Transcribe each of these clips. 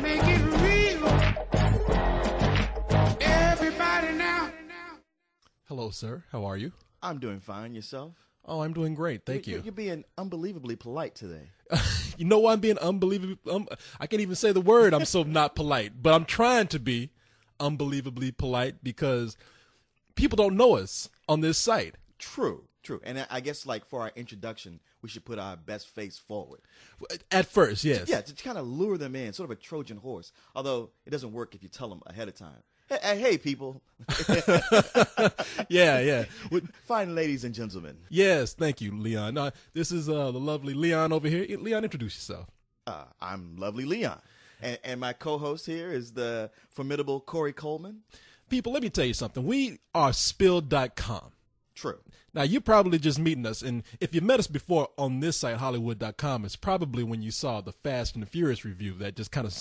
make it real. Everybody now. Hello, sir. How are you? I'm doing fine. Yourself? Oh, I'm doing great. Thank you. You're being unbelievably polite today. You know why I'm being unbelievably... I can't even say the word. I'm so not polite. But I'm trying to be unbelievably polite because people don't know us on this site. True. And I guess, like, for our introduction, we should put our best face forward. At first, yes. Yeah, to kind of lure them in, sort of a Trojan horse. Although it doesn't work if you tell them ahead of time. Hey, people. Yeah. Fine ladies and gentlemen. Yes, thank you, Leon. This is the lovely Leon over here. Leon, introduce yourself. I'm lovely Leon. And my co-host here is the formidable Korey Coleman. People, let me tell you something. We are Spill.com. True. Now, you're probably just meeting us, and if you met us before on this site, Hollywood.com, it's probably when you saw the Fast and the Furious review that just kind of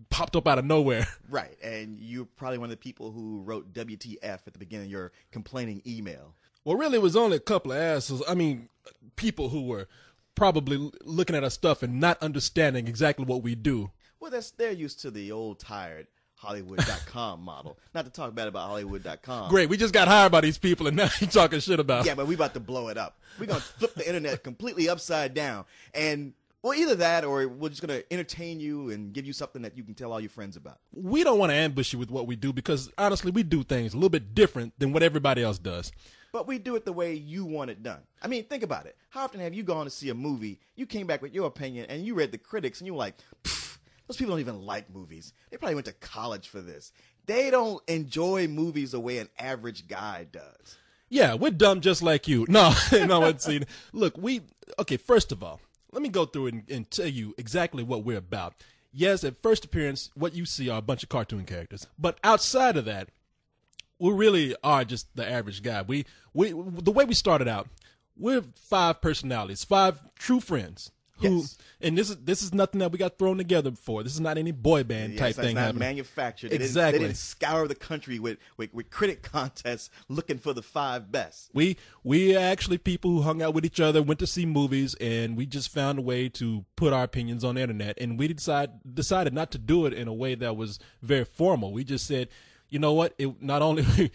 popped up out of nowhere. Right, and you're probably one of the people who wrote WTF at the beginning of your complaining email. Well, really, it was only a couple of assholes. I mean, people who were probably looking at our stuff and not understanding exactly what we do. Well, they're used to the old, tired Hollywood.com model. Not to talk bad about Hollywood.com. Great, we just got hired by these people, and now you're talking shit about. Yeah, but we about to blow it up. We're going to flip the internet completely upside down. And, well, either that or we're just going to entertain you and give you something that you can tell all your friends about. We don't want to ambush you with what we do because, honestly, we do things a little bit different than what everybody else does. But we do it the way you want it done. I mean, think about it. How often have you gone to see a movie, you came back with your opinion, and you read the critics, and you were like, those people don't even like movies. They probably went to college for this. They don't enjoy movies the way an average guy does. Yeah, we're dumb just like you. No, let's see. Look, okay, first of all, let me go through it and tell you exactly what we're about. Yes, at first appearance, what you see are a bunch of cartoon characters. But outside of that, we really are just the average guy. The way we started out, we're 5 personalities, 5 true friends. Yes. And this is nothing that we got thrown together before. This is not any boy band type thing. It's not happening. manufactured. Exactly. They didn't scour the country with critic contests looking for the 5 best. We are actually people who hung out with each other, went to see movies, and we just found a way to put our opinions on the internet. And we decided not to do it in a way that was very formal. We just said, you know what? Not only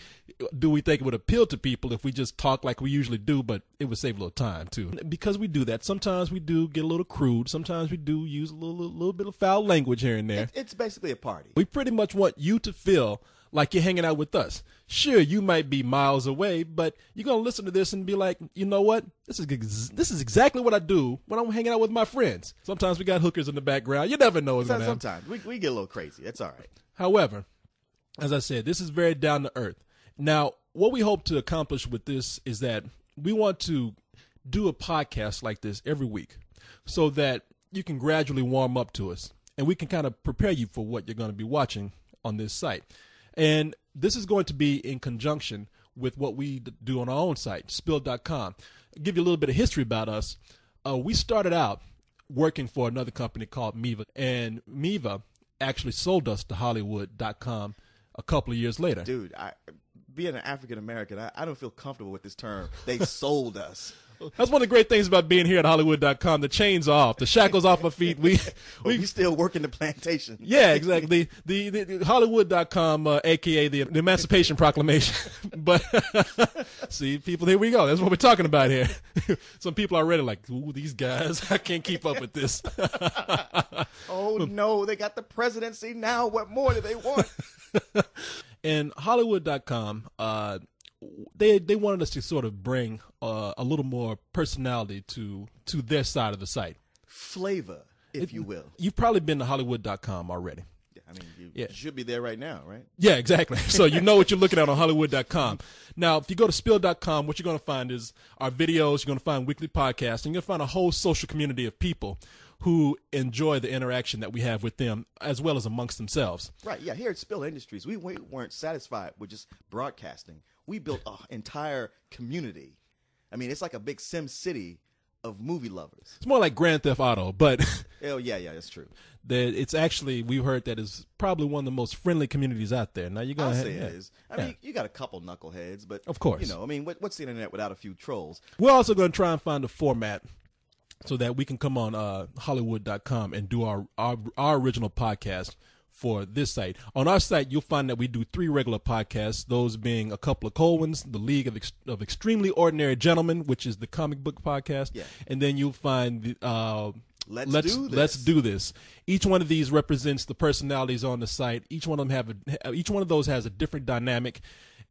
do we think it would appeal to people if we just talk like we usually do, but it would save a little time, too. Because we do that, sometimes we do get a little crude. Sometimes we do use a little bit of foul language here and there. It's basically a party. We pretty much want you to feel like you're hanging out with us. Sure, you might be miles away, but you're going to listen to this and be like, you know what? This is exactly what I do when I'm hanging out with my friends. Sometimes we got hookers in the background. You never know what's going to happen. Sometimes. We get a little crazy. That's all right. However, as I said, this is very down to earth. Now, what we hope to accomplish with this is that we want to do a podcast like this every week so that you can gradually warm up to us and we can kind of prepare you for what you're going to be watching on this site. And this is going to be in conjunction with what we do on our own site, Spill.com. I'll give you a little bit of history about us. We started out working for another company called Miva, and Miva actually sold us to Hollywood.com a couple of years later. Dude, being an African American, I don't feel comfortable with this term. They sold us. That's one of the great things about being here at Hollywood.com. The chains are off, the shackles off our feet. We still working the plantation. Yeah, exactly. The Hollywood.com, aka the Emancipation Proclamation. But see, people, here we go. That's what we're talking about here. Some people are already like, ooh, these guys, I can't keep up with this. Oh no, they got the presidency now. What more do they want? And Hollywood.com, they wanted us to sort of bring a little more personality to their side of the site. Flavor, if you will. You've probably been to Hollywood.com already. I mean, you should be there right now, right? Yeah, exactly. So you know what you're looking at on Hollywood.com. Now, if you go to Spill.com, what you're going to find is our videos. You're going to find weekly podcasts. And you're going to find a whole social community of people who enjoy the interaction that we have with them as well as amongst themselves. Right, yeah. Here at Spill Industries, we weren't satisfied with just broadcasting. We built an entire community. I mean, it's like a big Sim City of movie lovers. It's more like Grand Theft Auto, but oh yeah, that's true. It's actually, we've heard that is probably one of the most friendly communities out there. Now you're gonna say it is. I mean, you got a couple knuckleheads, but of course, you know, I mean, what's the internet without a few trolls? We're also going to try and find a format so that we can come on Hollywood.com and do our original podcast for this site. On our site, you'll find that we do 3 regular podcasts, those being a couple of cold ones, the League of Extremely Ordinary Gentlemen, which is the comic book podcast, and then you'll find the Let's do this. Each one of these represents the personalities on the site. Each one of those has a different dynamic,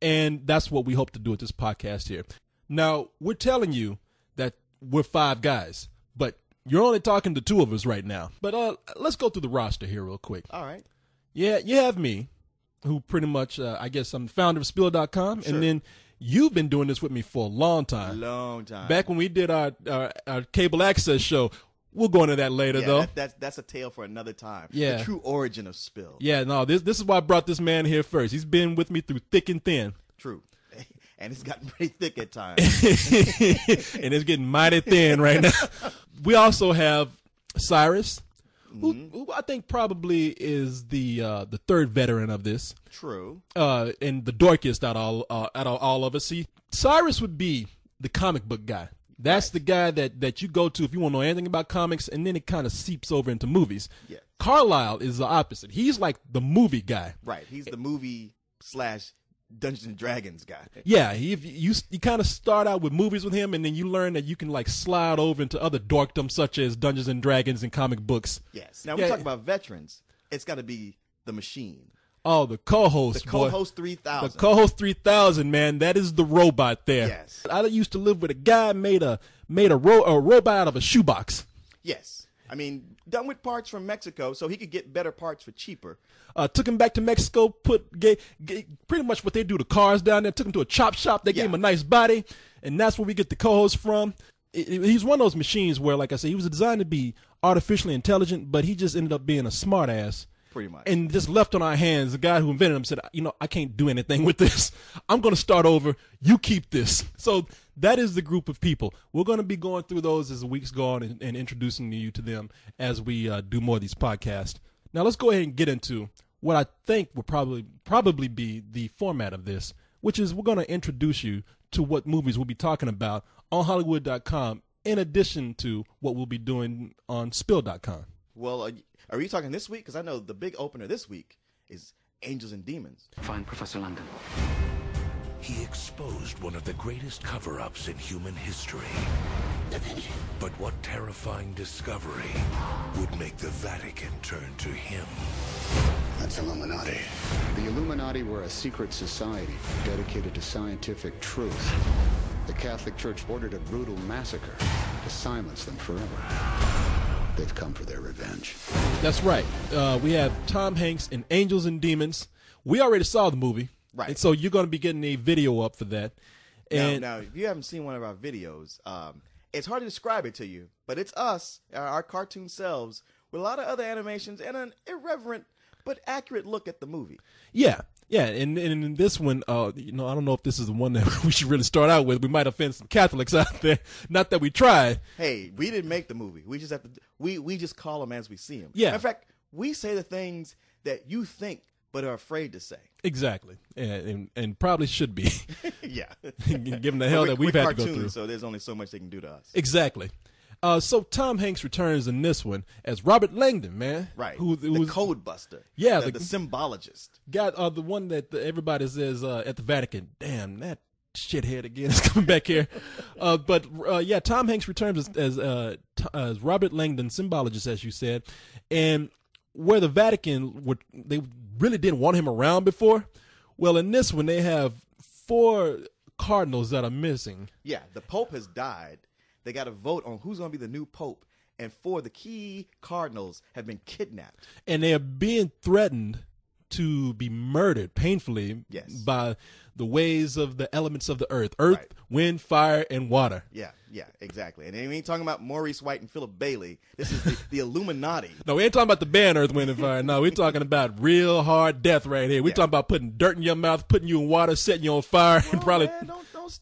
and that's what we hope to do with this podcast here. Now, we're telling you that we're 5 guys, but you're only talking to 2 of us right now. But let's go through the roster here real quick. All right. Yeah, you have me, who pretty much, I guess I'm the founder of Spill.com, Sure. and then you've been doing this with me for a long time. Back when we did our cable access show. We'll go into that later, though. That's a tale for another time. Yeah. The true origin of Spill. Yeah, no, this is why I brought this man here first. He's been with me through thick and thin. True. And it's gotten pretty thick at times. And it's getting mighty thin right now. We also have Cyrus, who I think probably is the 3rd veteran of this. True. And the dorkiest out of all of us. See, Cyrus would be the comic book guy. That's the guy that you go to if you want to know anything about comics, and then it kind of seeps over into movies. Yeah. Carlisle is the opposite. He's like the movie guy. Right. He's the movie / Dungeons and Dragons guy. Yeah. You kind of start out with movies with him, and then you learn that you can like slide over into other dorkdom such as Dungeons and Dragons and comic books. Yes. Now, we talk about veterans. It's got to be the machine. Oh, the co-host, The co-host 3000. The co-host 3000, man. That is the robot there. Yes. I used to live with a guy made a robot out of a shoebox. Yes. I mean, done with parts from Mexico, so he could get better parts for cheaper. Took him back to Mexico, gave pretty much what they do to cars down there, took him to a chop shop. They gave him a nice body, and that's where we get the co-host from. He's one of those machines where, like I said, he was designed to be artificially intelligent, but he just ended up being a smart ass. Pretty much. And just left on our hands. The guy who invented him said, I can't do anything with this. I'm going to start over. You keep this. So that is the group of people. We're going to be going through those as the weeks go on and introducing you to them as we do more of these podcasts. Now let's go ahead and get into what I think will probably be the format of this, which is we're going to introduce you to what movies we'll be talking about on Hollywood.com in addition to what we'll be doing on Spill.com. Well, are you talking this week? Because I know the big opener this week is Angels and Demons. Find Professor London. He exposed one of the greatest cover-ups in human history. But what terrifying discovery would make the Vatican turn to him? That's Illuminati. The Illuminati were a secret society dedicated to scientific truth. The Catholic Church ordered a brutal massacre to silence them forever. They've come for their revenge. That's right. We have Tom Hanks in Angels and Demons. We already saw the movie. Right. And so you're going to be getting a video up for that. And now, if you haven't seen one of our videos, it's hard to describe it to you, but it's us, our cartoon selves, with a lot of other animations and an irreverent but accurate look at the movie. Yeah. Yeah, and in this one, I don't know if this is the one that we should really start out with. We might offend some Catholics out there. Not that we tried. Hey, we didn't make the movie. We just have to. We just call them as we see them. Yeah. In fact, we say the things that you think but are afraid to say. Exactly, and probably should be. Yeah. Given the hell that we've had to go through. So there's only so much they can do to us. Exactly. So Tom Hanks returns in this one as Robert Langdon, man. Right. The code buster. Yeah. The symbologist. Got the one that everybody says at the Vatican. Damn, that shithead again is coming back here. But Tom Hanks returns as Robert Langdon, symbologist, as you said. And where the Vatican, they really didn't want him around before. Well, in this one, they have 4 cardinals that are missing. Yeah, the Pope has died. They got to vote on who's going to be the new Pope. And 4 of the key cardinals have been kidnapped. And they are being threatened to be murdered painfully by the ways of the elements of the earth. Earth, wind, fire, and water. Yeah, exactly. And we ain't talking about Maurice White and Philip Bailey. This is the Illuminati. No, we ain't talking about the band Earth, Wind, and Fire. No, we're talking about real hard death right here. We're talking about putting dirt in your mouth, putting you in water, setting you on fire, and probably... Man,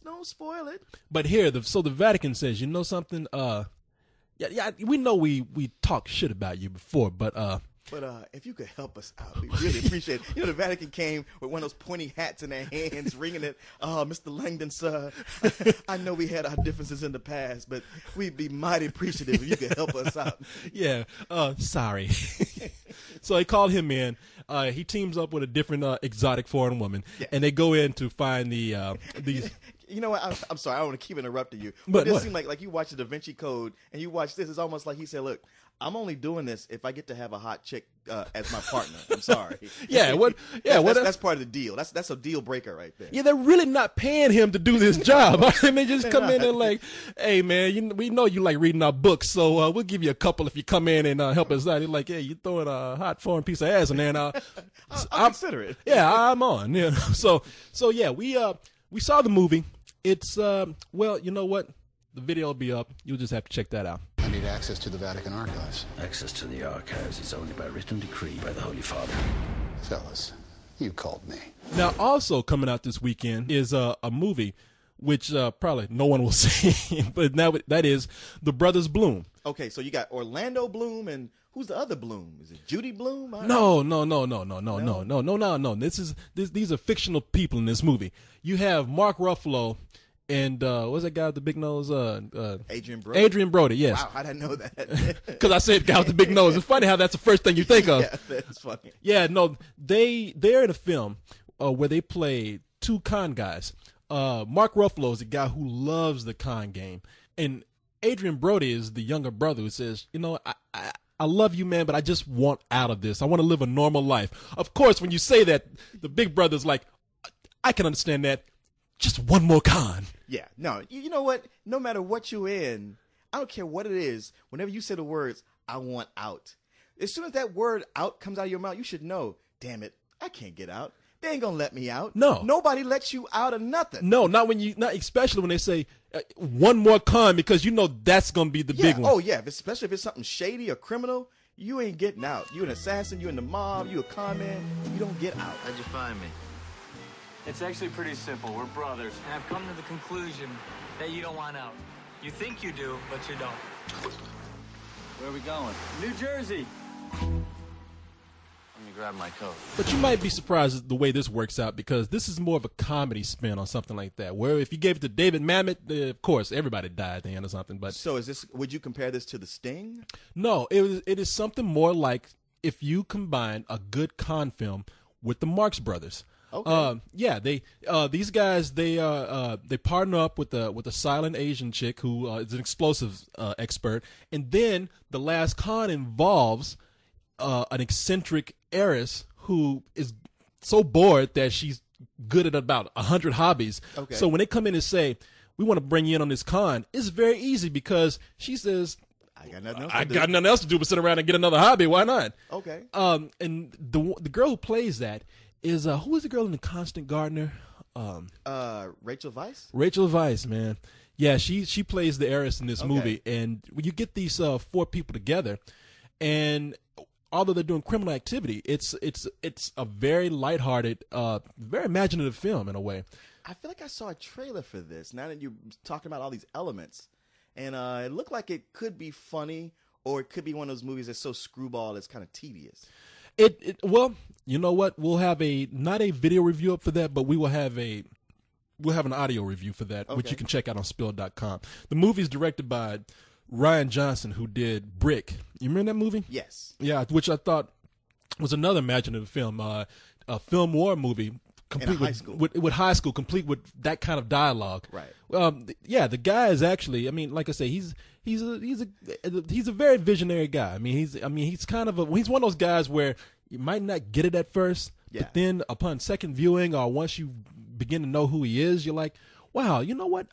don't spoil it. But here, so the Vatican says, you know something? We know we talk shit about you before, but But if you could help us out, we really appreciate it. You know, the Vatican came with one of those pointy hats in their hands, ringing it, Mr. Langdon, sir, I know we had our differences in the past, but we'd be mighty appreciative if you could help us out. Yeah, sorry. So they called him in. He teams up with a different exotic foreign woman, and they go in to find these. You know what? I'm sorry. I don't want to keep interrupting you. But it what? seemed like you watch the Da Vinci Code and you watch this. It's almost like he said, look, I'm only doing this if I get to have a hot chick as my partner. I'm sorry. That's part of the deal. That's a deal breaker right there. Yeah, they're really not paying him to do this job. I mean, they just come in and like, hey, man, we know you like reading our books, so we'll give you a couple if you come in and help us out. He's like, yeah, you throwing a hot foreign piece of ass in there, and I'll consider it. Yeah, I'm on. Yeah. So yeah, we saw the movie. It's well, you know what? The video will be up. You'll just have to check that out. I need access to the Vatican archives. Access to the archives is only by written decree by the Holy Father. Fellas, you called me. Now, also coming out this weekend is a movie which probably no one will see, but now that is The Brothers Bloom. Okay, so you got Orlando Bloom and who's the other Bloom? Is it Judy Bloom? No. These are fictional people in this movie. You have Mark Ruffalo and what's that guy with the big nose? Adrian Brody. Adrian Brody, yes. Wow, how did I know that? Because I said guy with the big nose. It's funny how that's the first thing you think of. Yeah, that's funny. Yeah, no, they're in a film where they play two con guys. Mark Ruffalo is a guy who loves the con game, and Adrian Brody is the younger brother who says, you know, I love you, man, but I just want out of this. I want to live a normal life. Of course, when you say that, the big brother's like, I can understand that. Just one more con. Yeah, no, you know what? No matter what you're in, I don't care what it is. Whenever you say the words, I want out. As soon as that word out comes out of your mouth, you should know, damn it, I can't get out. They ain't gonna let me out. No. Nobody lets you out of nothing. No, not especially when they say one more con, because you know that's gonna be the big one. Oh yeah, especially if it's something shady or criminal, you ain't getting out. You an assassin, you in the mob, you a con man, you don't get out. How'd you find me? It's actually pretty simple. We're brothers, and I've come to the conclusion that you don't want out. You think you do, but you don't. Where are we going? New Jersey. Let me grab my coat. But you might be surprised at the way this works out, because this is more of a comedy spin on something like that. Where if you gave it to David Mamet, of course, everybody died at the end or something. But so is this? Would you compare this to The Sting? No, it is something more like if you combine a good con film with the Marx Brothers. Okay. Yeah, these guys they partner up with a silent Asian chick who is an explosives expert, and then the last con involves an eccentric heiress who is so bored that she's good at about 100 hobbies. Okay. So when they come in and say, we want to bring you in on this con, it's very easy because she says, I got nothing else to do but sit around and get another hobby. Why not? Okay. And the girl who plays that is who is the girl in The Constant Gardener? Rachel Weisz. Rachel Weisz, man. Yeah, she plays the heiress in this movie, and when you get these four people together, and although they're doing criminal activity, it's a very lighthearted, very imaginative film in a way. I feel like I saw a trailer for this. Now that you're talking about all these elements, and it looked like it could be funny, or it could be one of those movies that's so screwball it's kind of tedious. Well, you know what? We'll have not a video review up for that, but we'll have an audio review for that, which you can check out on spill.com. The movie is directed by Ryan Johnson, who did Brick. You remember that movie? Yes. Yeah, which I thought was another imaginative film, a film noir movie, complete with high school, complete with that kind of dialogue. Right. Yeah, the guy is actually, I mean, like I say, he's a very visionary guy. I mean, he's kind of he's one of those guys where you might not get it at first, but then upon second viewing or once you begin to know who he is, you're like, wow, you know what?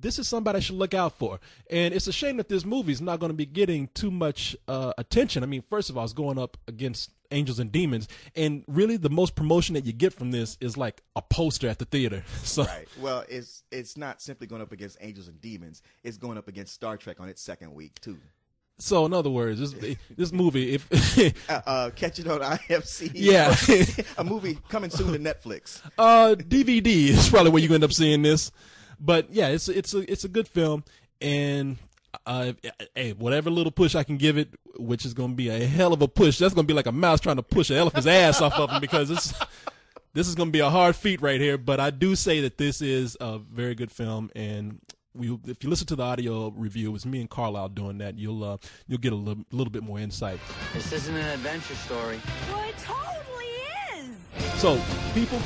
This is somebody I should look out for. And it's a shame that this movie is not going to be getting too much attention. I mean, first of all, it's going up against Angels and Demons, and really the most promotion that you get from this is like a poster at the theater. So, right. Well, it's not simply going up against Angels and Demons. It's going up against Star Trek on its second week too. So in other words, this movie, if catch it on IFC. Yeah, a movie coming soon to Netflix. DVD is probably where you end up seeing this. But yeah, it's a good film, and Hey, whatever little push I can give it, which is going to be a hell of a push. That's going to be like a mouse trying to push an elephant's ass off of him, because this is going to be a hard feat right here. But I do say that this is a very good film, and if you listen to the audio review, it was me and Carlisle doing that. You'll get a little bit more insight. This isn't an adventure story. Well, it totally is. So, people,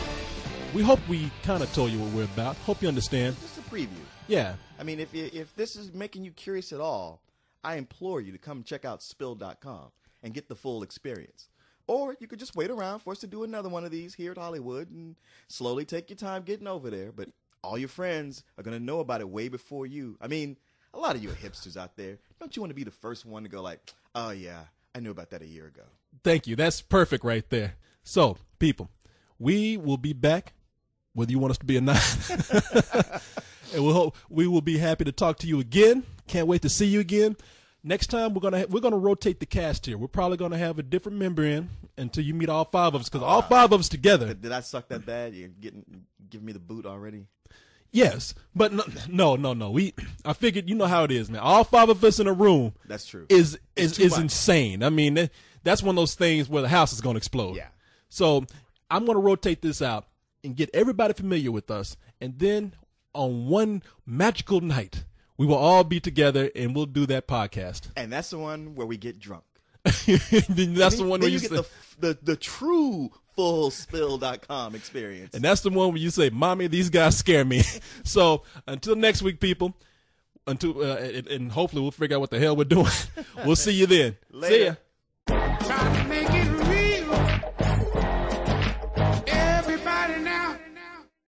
we hope we kind of told you what we're about. Hope you understand. Just a preview. Yeah. I mean, if this is making you curious at all, I implore you to come check out spill.com and get the full experience. Or you could just wait around for us to do another one of these here at Hollywood and slowly take your time getting over there. But all your friends are going to know about it way before you. I mean, a lot of you are hipsters out there. Don't you want to be the first one to go like, oh, yeah, I knew about that a year ago. Thank you. That's perfect right there. So, people, we will be back, whether you want us to be or not. And we will be happy to talk to you again. Can't wait to see you again. Next time we're gonna rotate the cast here. We're probably gonna have a different member in until you meet all five of us, because all five of us together. Did I suck that bad? You're giving me the boot already? Yes, but no. I figured, you know how it is, man. All five of us in a room. That's true. Is insane. I mean, that's one of those things where the house is gonna explode. Yeah. So I'm gonna rotate this out and get everybody familiar with us, and then on one magical night, we will all be together and we'll do that podcast. And that's the one where we get drunk. That's the one where you get the true full spill.com experience. And that's the one where you say, Mommy, these guys scare me. So until next week, people, and hopefully we'll figure out what the hell we're doing. We'll see you then. Later. See ya.